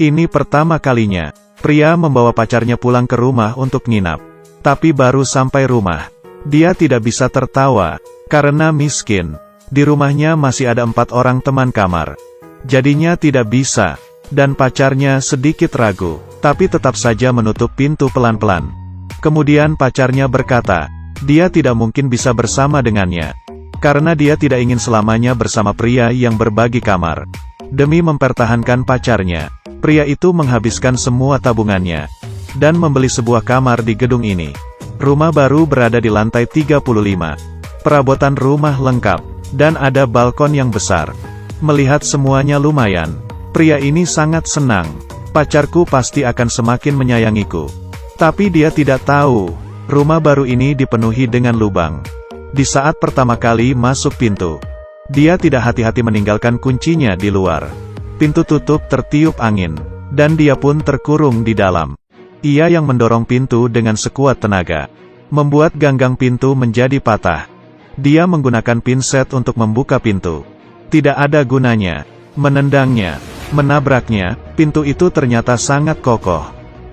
Ini pertama kalinya, pria membawa pacarnya pulang ke rumah untuk nginap. Tapi baru sampai rumah, dia tidak bisa tertawa, karena miskin. Di rumahnya masih ada 4 orang teman kamar. Jadinya tidak bisa, dan pacarnya sedikit ragu, tapi tetap saja menutup pintu pelan-pelan. Kemudian pacarnya berkata, dia tidak mungkin bisa bersama dengannya, karena dia tidak ingin selamanya bersama pria yang berbagi kamar. Demi mempertahankan pacarnya, pria itu menghabiskan semua tabungannya, dan membeli sebuah kamar di gedung ini. Rumah baru berada di lantai 35. Perabotan rumah lengkap, dan ada balkon yang besar. Melihat semuanya lumayan, pria ini sangat senang. Pacarku pasti akan semakin menyayangiku. Tapi dia tidak tahu, rumah baru ini dipenuhi dengan lubang. Di saat pertama kali masuk pintu, dia tidak hati-hati meninggalkan kuncinya di luar. Pintu tutup tertiup angin, dan dia pun terkurung di dalam. Ia yang mendorong pintu dengan sekuat tenaga, membuat ganggang pintu menjadi patah. Dia menggunakan pinset untuk membuka pintu. Tidak ada gunanya, menendangnya, menabraknya, pintu itu ternyata sangat kokoh.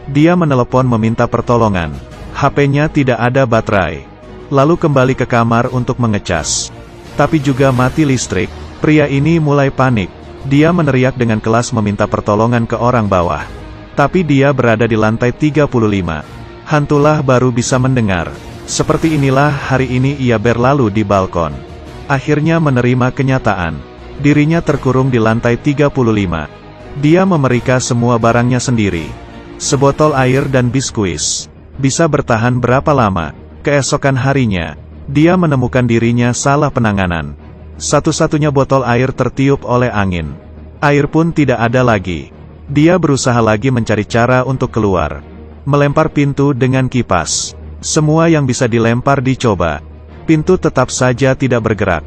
Dia menelepon meminta pertolongan. HP-nya tidak ada baterai. Lalu kembali ke kamar untuk mengecas. Tapi juga mati listrik. Pria ini mulai panik. Dia meneriak dengan keras meminta pertolongan ke orang bawah. Tapi dia berada di lantai 35. Hantulah baru bisa mendengar. Seperti inilah hari ini ia berlalu di balkon. Akhirnya menerima kenyataan. Dirinya terkurung di lantai 35. Dia memeriksa semua barangnya sendiri. Sebotol air dan biskuit. Bisa bertahan berapa lama? Keesokan harinya, dia menemukan dirinya salah penanganan. Satu-satunya botol air tertiup oleh angin. Air pun tidak ada lagi. Dia berusaha lagi mencari cara untuk keluar. Melempar pintu dengan kipas. Semua yang bisa dilempar dicoba. Pintu tetap saja tidak bergerak.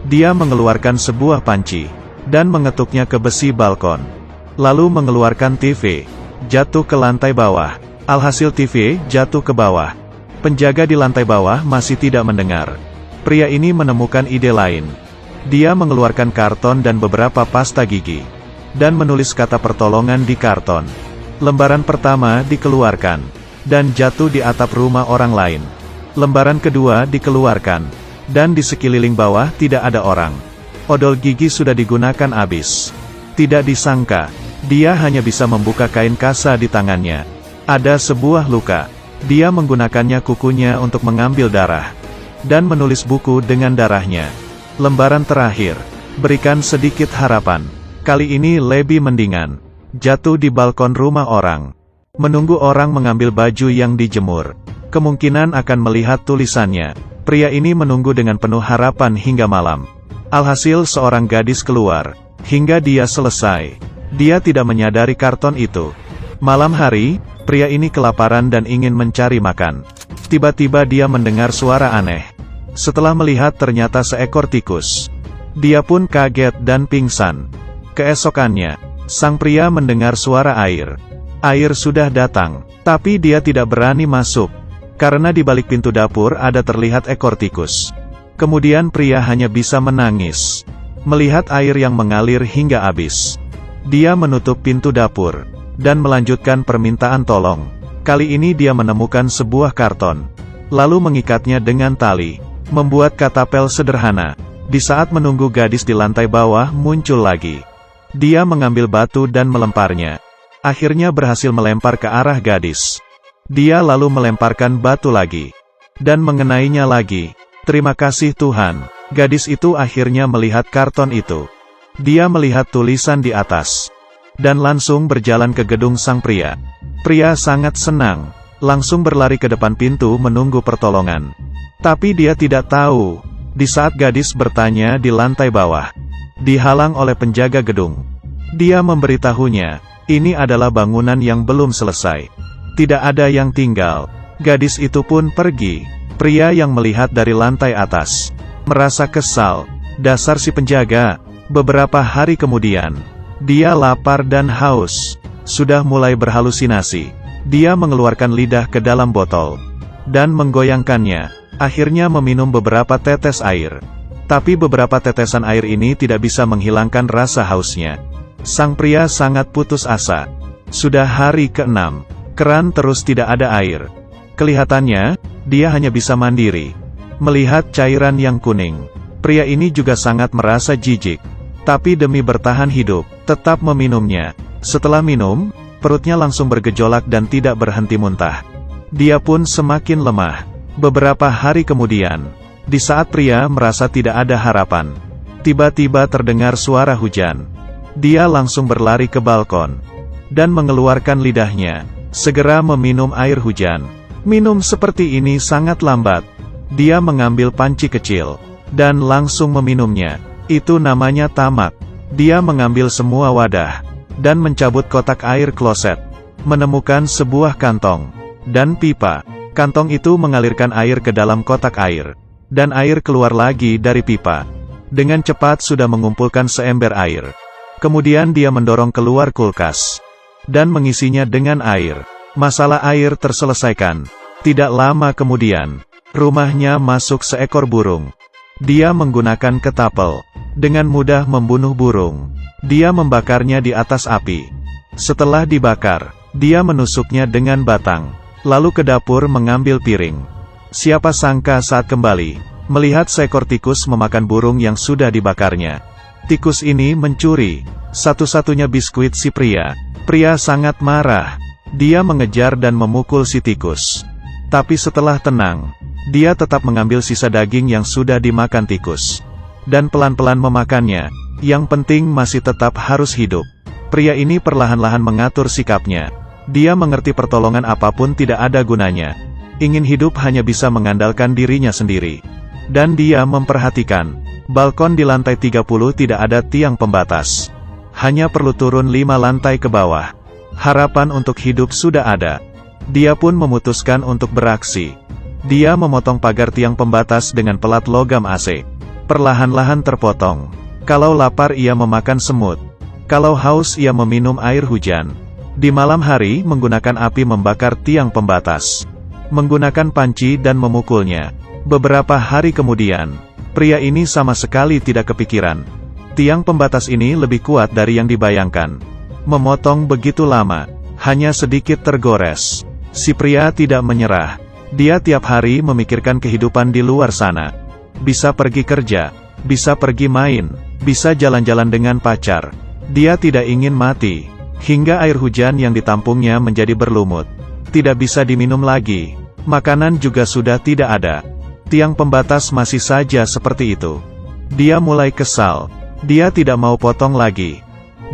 Dia mengeluarkan sebuah panci, dan mengetuknya ke besi balkon. Lalu mengeluarkan TV. Jatuh ke lantai bawah. Alhasil TV jatuh ke bawah. Penjaga di lantai bawah masih tidak mendengar. Pria ini menemukan ide lain. Dia mengeluarkan karton dan beberapa pasta gigi, dan menulis kata pertolongan di karton. Lembaran pertama dikeluarkan, dan jatuh di atap rumah orang lain. Lembaran kedua dikeluarkan, dan di sekeliling bawah tidak ada orang. Odol gigi sudah digunakan habis. Tidak disangka, dia hanya bisa membuka kain kasa di tangannya. Ada sebuah luka. Dia menggunakannya kukunya untuk mengambil darah, dan menulis buku dengan darahnya. Lembaran terakhir, berikan sedikit harapan. Kali ini lebih mendingan. Jatuh di balkon rumah orang. Menunggu orang mengambil baju yang dijemur. Kemungkinan akan melihat tulisannya. Pria ini menunggu dengan penuh harapan hingga malam. Alhasil seorang gadis keluar. Hingga dia selesai, dia tidak menyadari karton itu. Malam hari, pria ini kelaparan dan ingin mencari makan. Tiba-tiba dia mendengar suara aneh. Setelah melihat ternyata seekor tikus. Dia pun kaget dan pingsan. Keesokannya, sang pria mendengar suara air. Air sudah datang, tapi dia tidak berani masuk, karena di balik pintu dapur ada terlihat ekor tikus. Kemudian pria hanya bisa menangis, melihat air yang mengalir hingga habis. Dia menutup pintu dapur, dan melanjutkan permintaan tolong. Kali ini dia menemukan sebuah karton, lalu mengikatnya dengan tali, membuat katapel sederhana. Di saat menunggu gadis di lantai bawah muncul lagi. Dia mengambil batu dan melemparnya. Akhirnya berhasil melempar ke arah gadis. Dia lalu melemparkan batu lagi, dan mengenainya lagi. Terima kasih Tuhan. Gadis itu akhirnya melihat karton itu. Dia melihat tulisan di atas, dan langsung berjalan ke gedung sang pria. Pria sangat senang, langsung berlari ke depan pintu menunggu pertolongan. Tapi dia tidak tahu, di saat gadis bertanya di lantai bawah, dihalang oleh penjaga gedung. Dia memberitahunya, ini adalah bangunan yang belum selesai. Tidak ada yang tinggal. Gadis itu pun pergi. Pria yang melihat dari lantai atas merasa kesal. Dasar si penjaga. Beberapa hari kemudian, dia lapar dan haus. Sudah mulai berhalusinasi. Dia mengeluarkan lidah ke dalam botol, dan menggoyangkannya. Akhirnya meminum beberapa tetes air. Tapi beberapa tetesan air ini tidak bisa menghilangkan rasa hausnya. Sang pria sangat putus asa. Sudah hari ke-6. Keran terus tidak ada air. Kelihatannya, dia hanya bisa mandiri. Melihat cairan yang kuning, pria ini juga sangat merasa jijik. Tapi demi bertahan hidup, tetap meminumnya. Setelah minum, perutnya langsung bergejolak dan tidak berhenti muntah. Dia pun semakin lemah. Beberapa hari kemudian, di saat pria merasa tidak ada harapan, tiba-tiba terdengar suara hujan. Dia langsung berlari ke balkon dan mengeluarkan lidahnya, segera meminum air hujan. Minum seperti ini sangat lambat. Dia mengambil panci kecil dan langsung meminumnya. Itu namanya tamak. Dia mengambil semua wadah dan mencabut kotak air kloset, menemukan sebuah kantong dan pipa. Kantong itu mengalirkan air ke dalam kotak air, dan air keluar lagi dari pipa. Dengan cepat sudah mengumpulkan seember air. Kemudian dia mendorong keluar kulkas dan mengisinya dengan air. Masalah air terselesaikan. Tidak lama kemudian, rumahnya masuk seekor burung. Dia menggunakan ketapel, dengan mudah membunuh burung. Dia membakarnya di atas api. Setelah dibakar, dia menusuknya dengan batang, lalu ke dapur mengambil piring. Siapa sangka saat kembali, melihat seekor tikus memakan burung yang sudah dibakarnya. Tikus ini mencuri satu-satunya biskuit si pria. Pria sangat marah. Dia mengejar dan memukul si tikus. Tapi setelah tenang, dia tetap mengambil sisa daging yang sudah dimakan tikus, dan pelan-pelan memakannya. Yang penting masih tetap harus hidup. Pria ini perlahan-lahan mengatur sikapnya. Dia mengerti pertolongan apapun tidak ada gunanya. Ingin hidup hanya bisa mengandalkan dirinya sendiri. Dan dia memperhatikan, balkon di lantai 30 tidak ada tiang pembatas. Hanya perlu turun 5 lantai ke bawah. Harapan untuk hidup sudah ada. Dia pun memutuskan untuk beraksi. Dia memotong pagar tiang pembatas dengan pelat logam AC. Perlahan-lahan terpotong. Kalau lapar ia memakan semut. Kalau haus ia meminum air hujan. Di malam hari menggunakan api membakar tiang pembatas. Menggunakan panci dan memukulnya. Beberapa hari kemudian, pria ini sama sekali tidak kepikiran. Tiang pembatas ini lebih kuat dari yang dibayangkan. Memotong begitu lama, hanya sedikit tergores. Si pria tidak menyerah. Dia tiap hari memikirkan kehidupan di luar sana. Bisa pergi kerja, bisa pergi main, bisa jalan-jalan dengan pacar. Dia tidak ingin mati. Hingga air hujan yang ditampungnya menjadi berlumut. Tidak bisa diminum lagi. Makanan juga sudah tidak ada. Tiang pembatas masih saja seperti itu. Dia mulai kesal. Dia tidak mau potong lagi.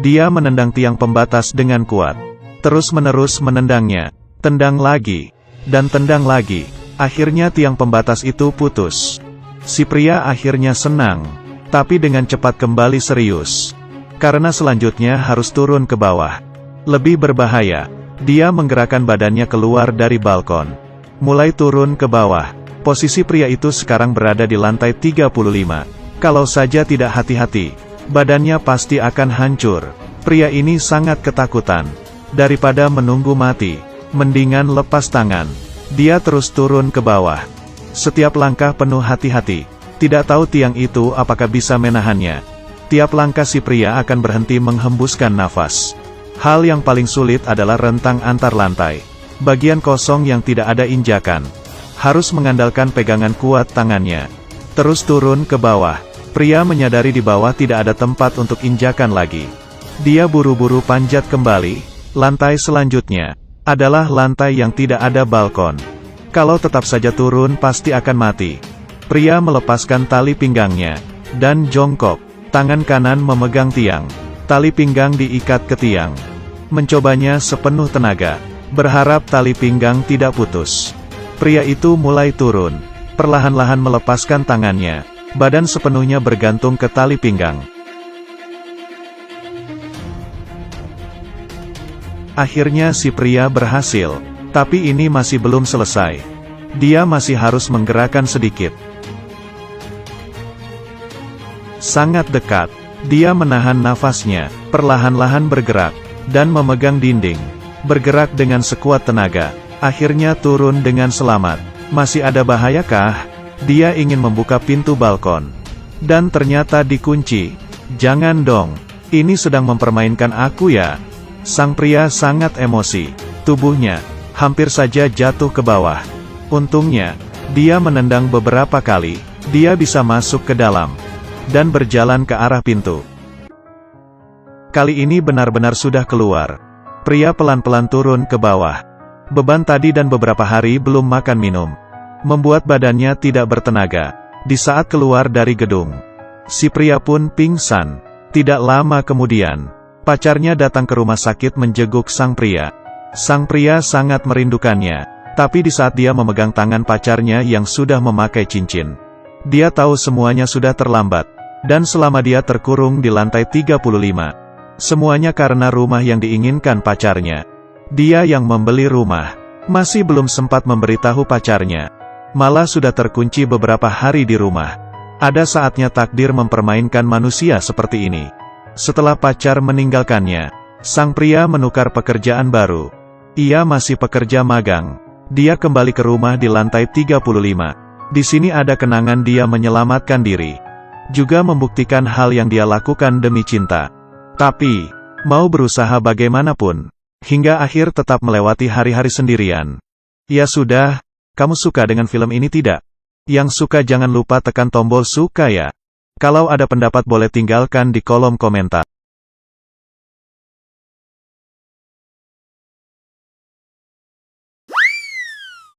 Dia menendang tiang pembatas dengan kuat. Terus-menerus menendangnya. Tendang lagi. Dan tendang lagi. Akhirnya tiang pembatas itu putus. Si pria akhirnya senang. Tapi dengan cepat kembali serius. Karena selanjutnya harus turun ke bawah. Lebih berbahaya. Dia menggerakkan badannya keluar dari balkon. Mulai turun ke bawah. Posisi pria itu sekarang berada di lantai 35. Kalau saja tidak hati-hati, badannya pasti akan hancur. Pria ini sangat ketakutan. Daripada menunggu mati, mendingan lepas tangan. Dia terus turun ke bawah. Setiap langkah penuh hati-hati. Tidak tahu tiang itu apakah bisa menahannya. Tiap langkah si pria akan berhenti menghembuskan nafas. Hal yang paling sulit adalah rentang antar lantai. Bagian kosong yang tidak ada injakan. Harus mengandalkan pegangan kuat tangannya. Terus turun ke bawah. Pria menyadari di bawah tidak ada tempat untuk injakan lagi. Dia buru-buru panjat kembali. Lantai selanjutnya adalah lantai yang tidak ada balkon. Kalau tetap saja turun pasti akan mati. Pria melepaskan tali pinggangnya dan jongkok. Tangan kanan memegang tiang. Tali pinggang diikat ke tiang. Mencobanya sepenuh tenaga. Berharap tali pinggang tidak putus. Pria itu mulai turun. Perlahan-lahan melepaskan tangannya. Badan sepenuhnya bergantung ke tali pinggang. Akhirnya si pria berhasil. Tapi ini masih belum selesai. Dia masih harus menggerakkan sedikit. Sangat dekat. Dia menahan nafasnya. Perlahan-lahan bergerak. Dan memegang dinding. Bergerak dengan sekuat tenaga. Akhirnya turun dengan selamat. Masih ada bahayakah? Dia ingin membuka pintu balkon. Dan ternyata dikunci. Jangan dong. Ini sedang mempermainkan aku ya. Sang pria sangat emosi. Tubuhnya hampir saja jatuh ke bawah. Untungnya, dia menendang beberapa kali. Dia bisa masuk ke dalam dan berjalan ke arah pintu. Kali ini benar-benar sudah keluar. Pria pelan-pelan turun ke bawah. Beban tadi dan beberapa hari belum makan minum membuat badannya tidak bertenaga. Di saat keluar dari gedung, si pria pun pingsan. Tidak lama kemudian, pacarnya datang ke rumah sakit menjenguk sang pria. Sang pria sangat merindukannya, tapi di saat dia memegang tangan pacarnya yang sudah memakai cincin, dia tahu semuanya sudah terlambat, dan selama dia terkurung di lantai 35, semuanya karena rumah yang diinginkan pacarnya. Dia yang membeli rumah, masih belum sempat memberitahu pacarnya, malah sudah terkunci beberapa hari di rumah. Ada saatnya takdir mempermainkan manusia seperti ini. Setelah pacar meninggalkannya, sang pria menukar pekerjaan baru. Ia masih pekerja magang. Dia kembali ke rumah di lantai 35. Di sini ada kenangan dia menyelamatkan diri, juga membuktikan hal yang dia lakukan demi cinta. Tapi, mau berusaha bagaimanapun, hingga akhir tetap melewati hari-hari sendirian. Ya sudah, kamu suka dengan film ini tidak? Yang suka jangan lupa tekan tombol suka ya. Kalau ada pendapat boleh tinggalkan di kolom komentar.